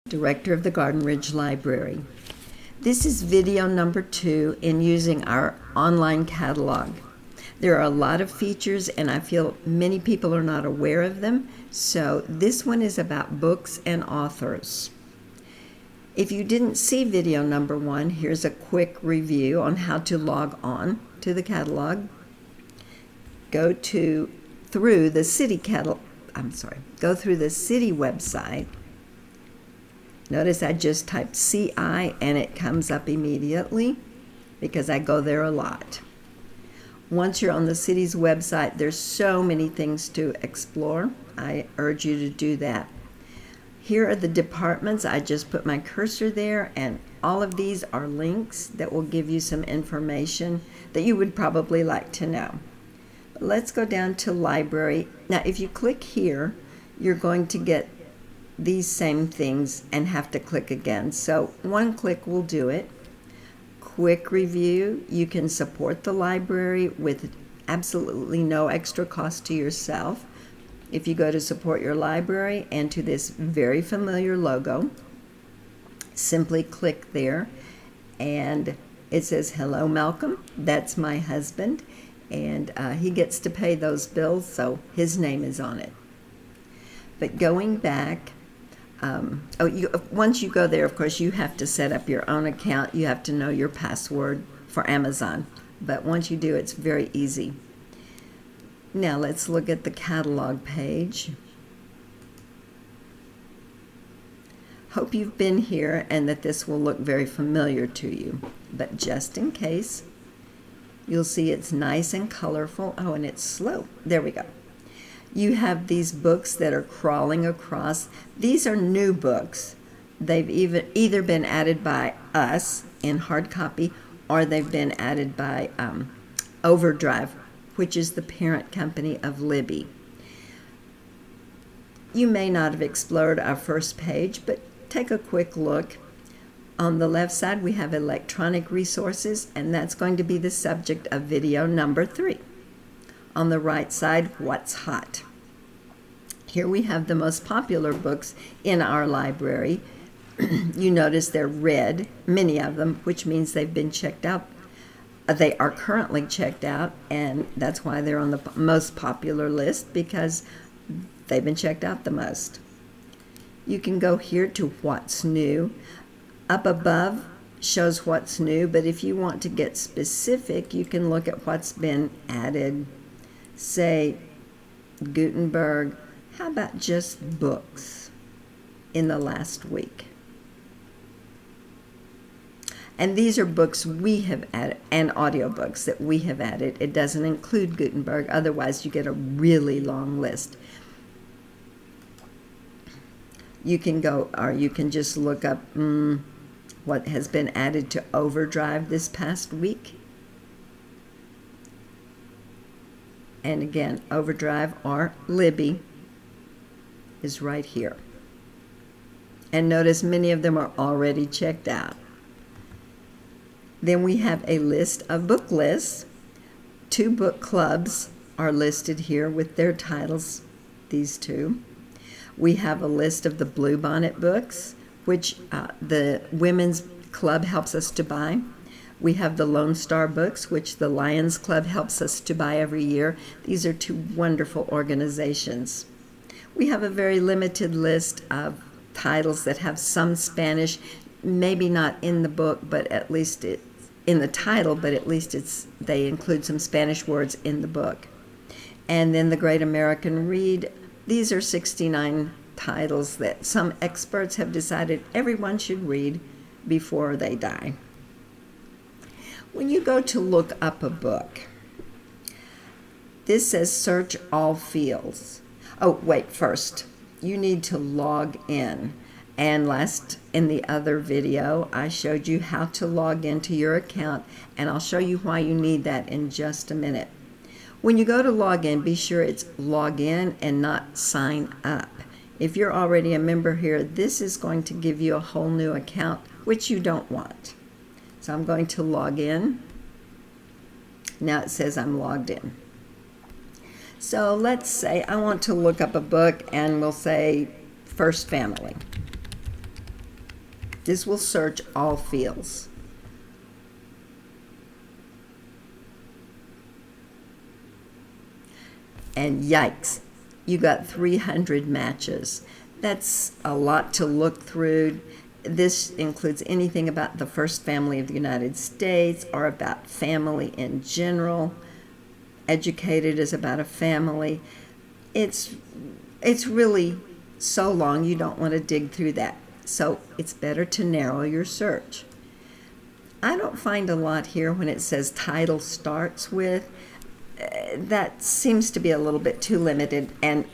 Director of the Garden Ridge Library. This is video number 2 in using our online catalog. There are a lot of features and I feel many people are not aware of them, so this one is about books and authors. If you didn't see video number 1, here's a quick review on how to log on to the catalog. Go through the city website. Notice I just typed CI and it comes up immediately because I go there a lot. Once you're on the city's website, there's so many things to explore. I urge you to do that. Here are the departments. I just put my cursor there, and all of these are links that will give you some information that you would probably like to know. But let's go down to library. Now, if you click here, you're going to get these same things and have to click again. So one click will do it. Quick review. You can support the library with absolutely no extra cost to yourself. If you go to support your library and to this very familiar logo, simply click there and it says, "Hello, Malcolm." That's my husband, and he gets to pay those bills, so his name is on it. But going back, once you go there, of course, you have to set up your own account. You have to know your password for Amazon. But once you do, it's very easy. Now let's look at the catalog page. Hope you've been here and that this will look very familiar to you. But just in case, you'll see it's nice and colorful. Oh, and it's slow. There we go. You have these books that are crawling across. These are new books. They've either been added by us in hard copy or they've been added by Overdrive, which is the parent company of Libby. You may not have explored our first page, but take a quick look. On the left side, we have electronic resources, and that's going to be the subject of video number 3. On the right side, what's hot. Here we have the most popular books in our library. You notice they're red, many of them, which means they've been checked out. They are currently checked out, and that's why they're on the most popular list, because they've been checked out the most. You can go here to what's new. Up above shows what's new, but if you want to get specific, you can look at what's been added. Say Gutenberg. How about just books in the last week? And these are books we have added, and audiobooks that we have added. It doesn't include Gutenberg, otherwise you get a really long list. You can go, or you can just look up what has been added to Overdrive this past week. And again, Overdrive or Libby is right here. And notice many of them are already checked out. Then we have a list of book lists. 2 book clubs are listed here with their titles, these 2. We have a list of the Bluebonnet books, which the Women's Club helps us to buy. We have the Lone Star books, which the Lions Club helps us to buy every year. These are 2 wonderful organizations. We have a very limited list of titles that have some Spanish, maybe not in the book, but at least it's in the title, but at least they include some Spanish words in the book. And then the Great American Read. These are 69 titles that some experts have decided everyone should read before they die. When you go to look up a book, this says search all fields. Oh, wait, first, you need to log in. And in the other video, I showed you how to log into your account, and I'll show you why you need that in just a minute. When you go to log in, be sure it's log in and not sign up. If you're already a member here, this is going to give you a whole new account, which you don't want. So I'm going to log in. Now it says I'm logged in. So let's say I want to look up a book, and we'll say First Family. This will search all fields. And yikes, you got 300 matches. That's a lot to look through. This includes anything about the first family of the United States or about family in general. Educated is about a family. It's really so long you don't want to dig through that. So it's better to narrow your search. I don't find a lot here when it says title starts with. That seems to be a little bit too limited, and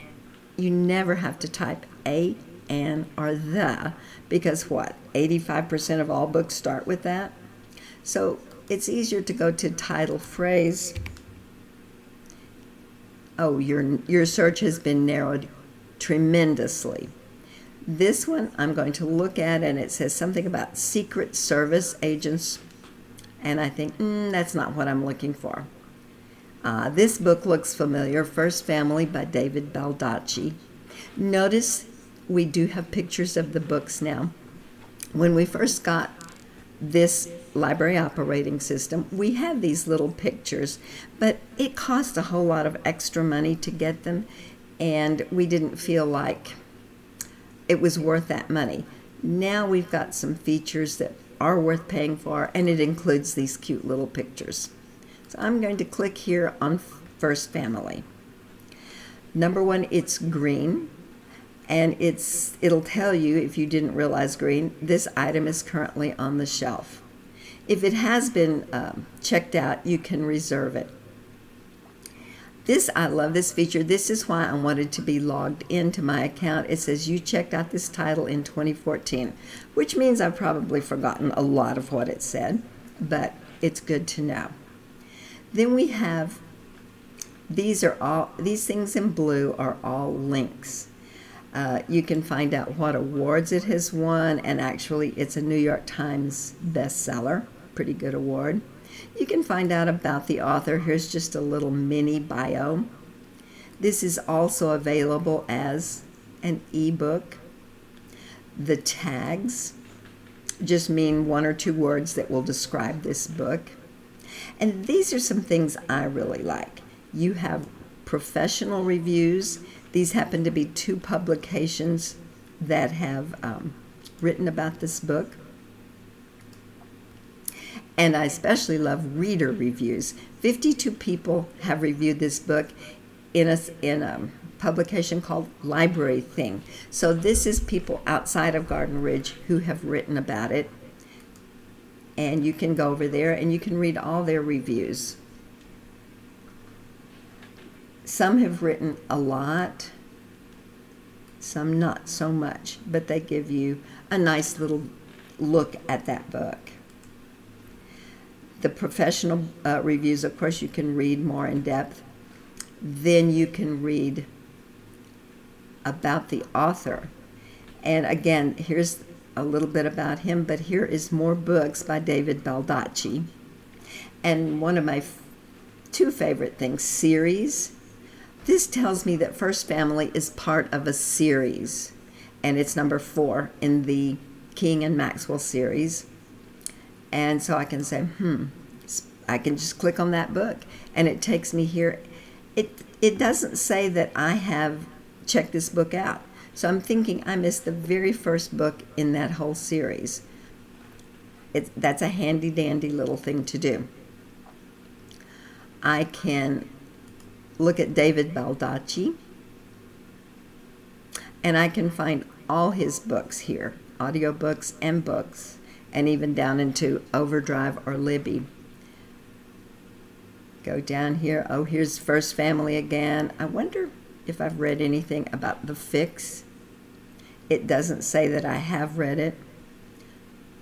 you never have to type a, an, or the, because what? 85% of all books start with that. So it's easier to go to title phrase. Oh, your search has been narrowed tremendously. This one I'm going to look at, and it says something about Secret Service agents, and I think, that's not what I'm looking for. This book looks familiar, First Family by David Baldacci. Notice we do have pictures of the books now. When we first got this library operating system, we had these little pictures, but it cost a whole lot of extra money to get them, and we didn't feel like it was worth that money. Now we've got some features that are worth paying for, and it includes these cute little pictures. So I'm going to click here on First Family. Number one, it's green, and it'll tell you, if you didn't realize green, this item is currently on the shelf. If it has been checked out, you can reserve it. I love this feature. This is why I wanted to be logged into my account. It says you checked out this title in 2014, which means I've probably forgotten a lot of what it said, but it's good to know. Then we have, these things in blue are all links. You can find out what awards it has won, and actually it's a New York Times bestseller, pretty good award. You can find out about the author. Here's just a little mini bio. This is also available as an ebook. The tags just mean one or two words that will describe this book. And these are some things I really like. You have professional reviews. These happen to be two publications that have written about this book. And I especially love reader reviews. 52 people have reviewed this book in a publication called Library Thing. So this is people outside of Garden Ridge who have written about it. And you can go over there and you can read all their reviews. Some have written a lot, some not so much, but they give you a nice little look at that book. The professional reviews, of course, you can read more in depth. Then you can read about the author. And again, here's a little bit about him, but here is more books by David Baldacci. And one of my two favorite things, series. This tells me that First Family is part of a series, and it's number 4 in the King and Maxwell series. And so I can say, I can just click on that book, and it takes me here. It doesn't say that I have checked this book out. So I'm thinking I missed the very first book in that whole series. That's a handy-dandy little thing to do. I can look at David Baldacci, and I can find all his books here, audiobooks and books, and even down into Overdrive or Libby. Go down here. Oh, here's First Family again. I wonder if I've read anything about The Fix. It doesn't say that I have read it.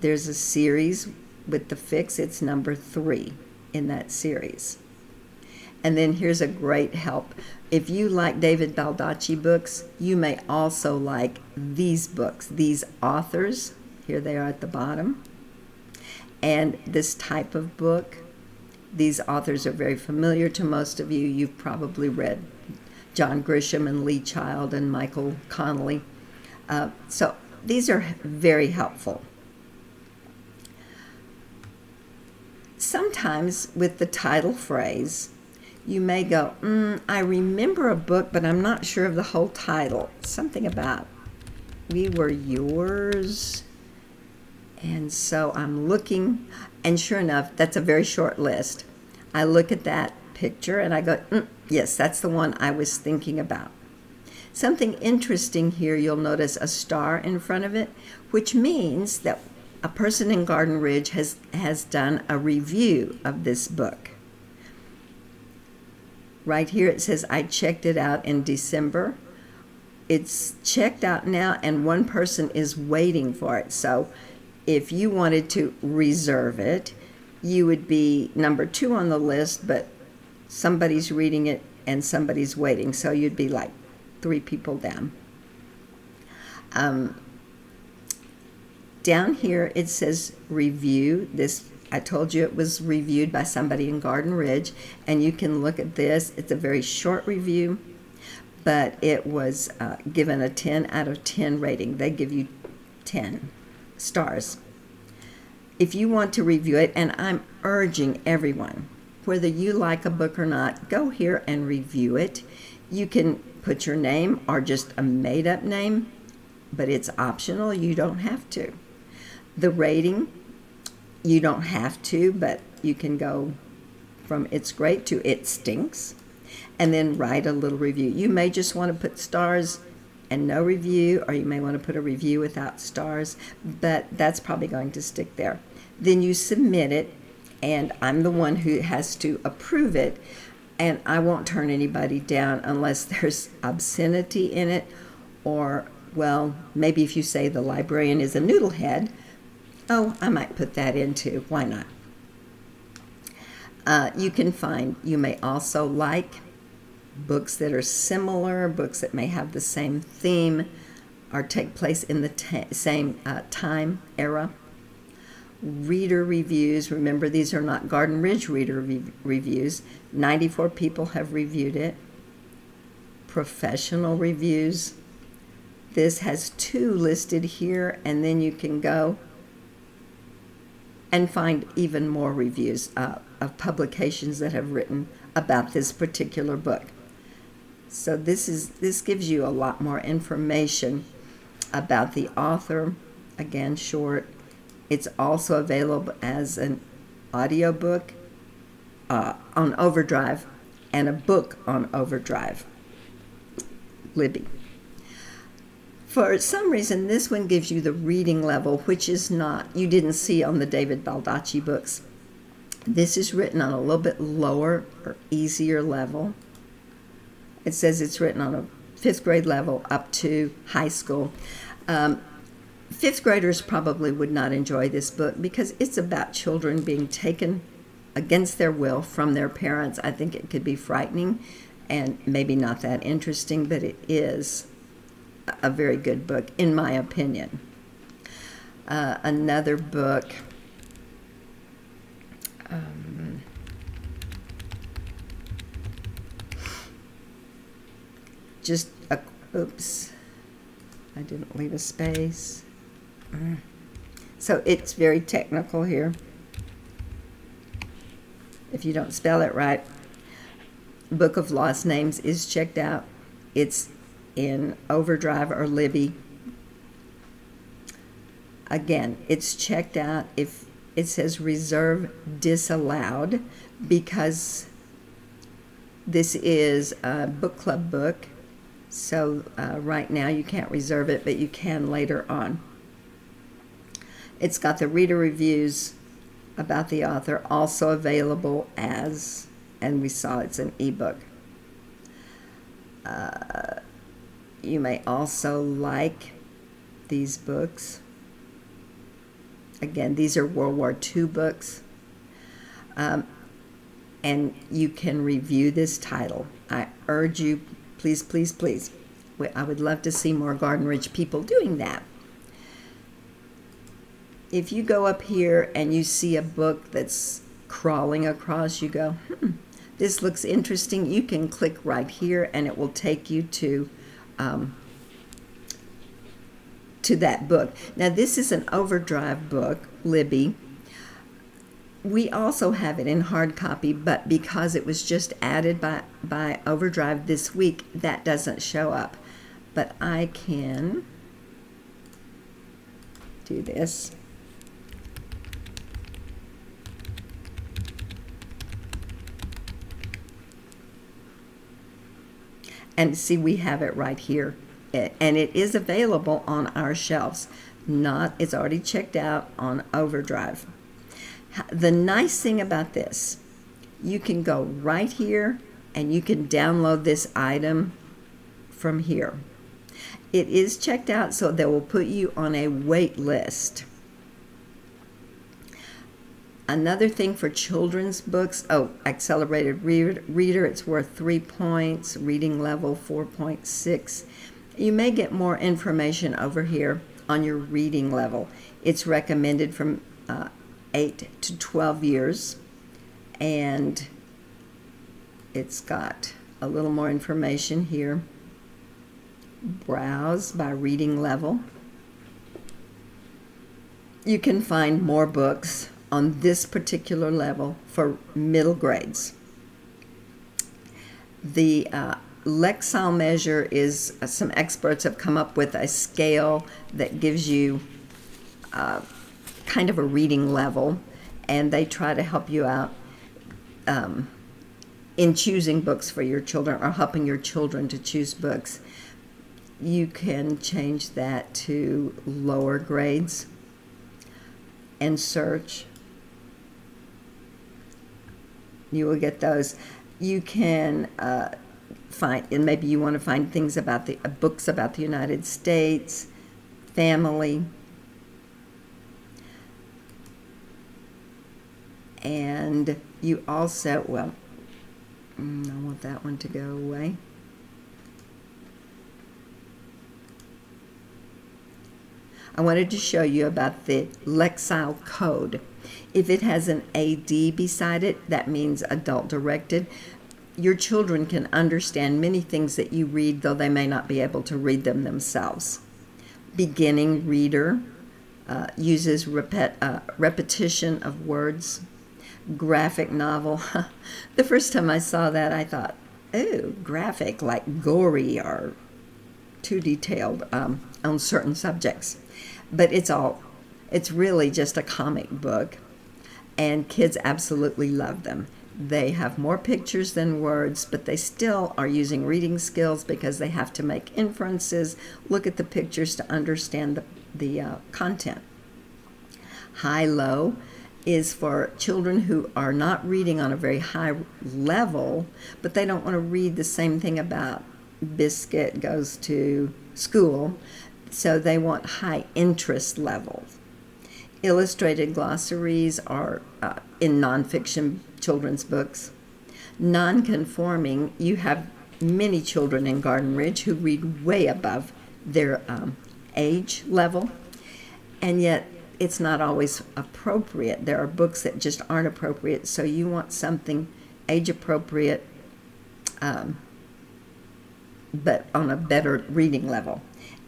There's a series with The Fix. It's number 3 in that series. And then here's a great help. If you like David Baldacci books, you may also like these books, these authors. Here they are at the bottom. And this type of book. These authors are very familiar to most of you. You've probably read John Grisham and Lee Child and Michael Connelly. So these are very helpful. sometimes with the title phrase, you may go, I remember a book, but I'm not sure of the whole title. Something about We Were Yours. And so I'm looking, and sure enough, that's a very short list. I look at that picture and I go, yes, that's the one I was thinking about. Something interesting here, you'll notice a star in front of it, which means that a person in Garden Ridge has done a review of this book. Right here it says, I checked it out in December. It's checked out now, and one person is waiting for it. So if you wanted to reserve it, you would be number 2 on the list, but somebody's reading it and somebody's waiting. So you'd be like 3 people down. Down here it says review. This, I told you it was reviewed by somebody in Garden Ridge, and you can look at this. It's a very short review, but it was given a 10 out of 10 rating. They give you 10 stars. If you want to review it, and I'm urging everyone, whether you like a book or not, go here and review it. You can put your name or just a made-up name, but it's optional. You don't have to. The rating, you don't have to, but you can go from it's great to it stinks, and then write a little review. You may just want to put stars and no review, or you may want to put a review without stars, but that's probably going to stick there. Then you submit it, and I'm the one who has to approve it, and I won't turn anybody down unless there's obscenity in it, or, well, maybe if you say the librarian is a noodlehead, oh, I might put that in too. Why not? You may also like books that are similar, books that may have the same theme or take place in the same time era. Reader reviews. Remember, these are not Garden Ridge reader reviews. 94 people have reviewed it. Professional reviews. This has 2 listed here, and then you can go and find even more reviews of publications that have written about this particular book. So this gives you a lot more information about the author. Again, short. It's also available as an audiobook on Overdrive and a book on Overdrive. Libby. For some reason, this one gives you the reading level, which is not, you didn't see on the David Baldacci books. This is written on a little bit lower or easier level. It says it's written on a 5th grade level up to high school. 5th graders probably would not enjoy this book because it's about children being taken against their will from their parents. I think it could be frightening and maybe not that interesting, but it is a very good book, in my opinion. Another book, oops, I didn't leave a space. So it's very technical here. If you don't spell it right, Book of Lost Names is checked out. It's in Overdrive or Libby. Again, it's checked out if it says reserve disallowed, because this is a book club book. So right now you can't reserve it, but you can later on. It's got the reader reviews about the author also available as, and we saw it's an ebook. You may also like these books. Again, these are World War II books. And you can review this title. I urge you, please, please, please. I would love to see more Garden Ridge people doing that. If you go up here and you see a book that's crawling across, you go, this looks interesting. You can click right here and it will take you to that book. Now, this is an Overdrive book, Libby. We also have it in hard copy, but because it was just added by Overdrive this week, that doesn't show up. But I can do this. And see, we have it right here. And it is available on our shelves. It's already checked out on Overdrive. The nice thing about this, you can go right here and you can download this item from here. It is checked out, so they will put you on a wait list. Another thing for children's books, accelerated reader, it's worth 3 points, reading level 4.6. You may get more information over here on your reading level. It's recommended from 8 to 12 years, and it's got a little more information here. Browse by reading level. You can find more books on this particular level for middle grades. The Lexile measure is, some experts have come up with a scale that gives you kind of a reading level, and they try to help you out in choosing books for your children, or helping your children to choose books. You can change that to lower grades and search. You will get those. You can find, and maybe you want to find things about the books about the United States, family, and you also, well, I want that one to go away. I wanted to show you about the Lexile code. If it has an AD beside it, that means adult directed. Your children can understand many things that you read, though they may not be able to read them themselves. Beginning reader uses repetition of words. Graphic novel. The first time I saw that, I thought, oh, graphic, like gory or too detailed on certain subjects. But it's really just a comic book, and kids absolutely love them. They have more pictures than words, but they still are using reading skills because they have to make inferences, look at the pictures to understand the content. High-low is for children who are not reading on a very high level, but they don't want to read the same thing about Biscuit goes to school, so they want high interest levels. Illustrated glossaries are in nonfiction children's books. Non-conforming, you have many children in Garden Ridge who read way above their age level, and yet it's not always appropriate. There are books that just aren't appropriate, so you want something age appropriate, but on a better reading level.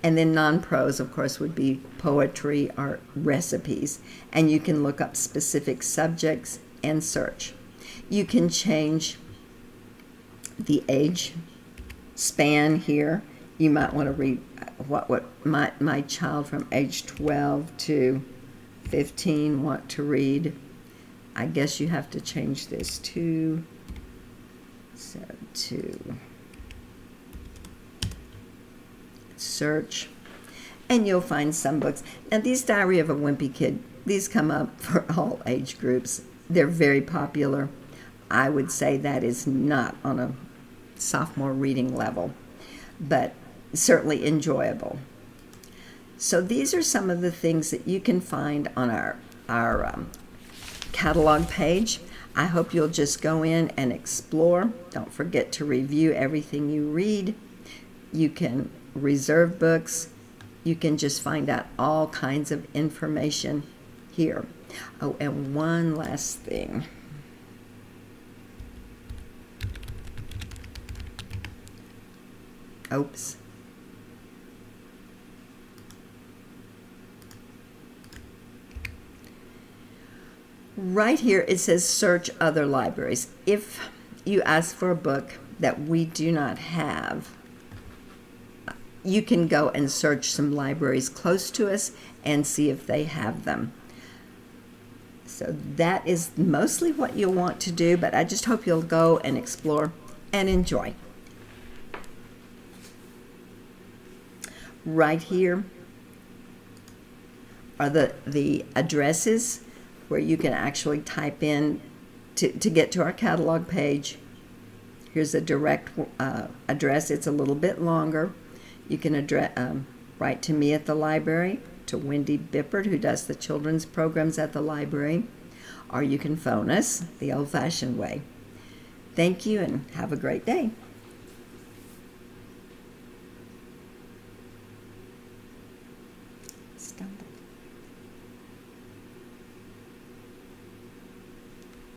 And then non-prose, of course, would be poetry or recipes. And you can look up specific subjects and search. You can change the age span here. You might want to read what my child from age 12 to 15 want to read. I guess you have to change this to search, and you'll find some books. Now, these Diary of a Wimpy Kid, these come up for all age groups. They're very popular. I would say that is not on a sophomore reading level, but certainly enjoyable. So these are some of the things that you can find on our catalog page. I hope you'll just go in and explore. Don't forget to review everything you read. You can reserve books. You can just find out all kinds of information here. Oh, and one last thing. Oops. Right here it says search other libraries. If you ask for a book that we do not have, you can go and search some libraries close to us and see if they have them. So that is mostly what you'll want to do, but I just hope you'll go and explore and enjoy. Right here are the addresses where you can actually type in to get to our catalog page. Here's a direct address. It's a little bit longer. You can write to me at the library, to Wendy Bippert, who does the children's programs at the library, or you can phone us the old-fashioned way. Thank you and have a great day.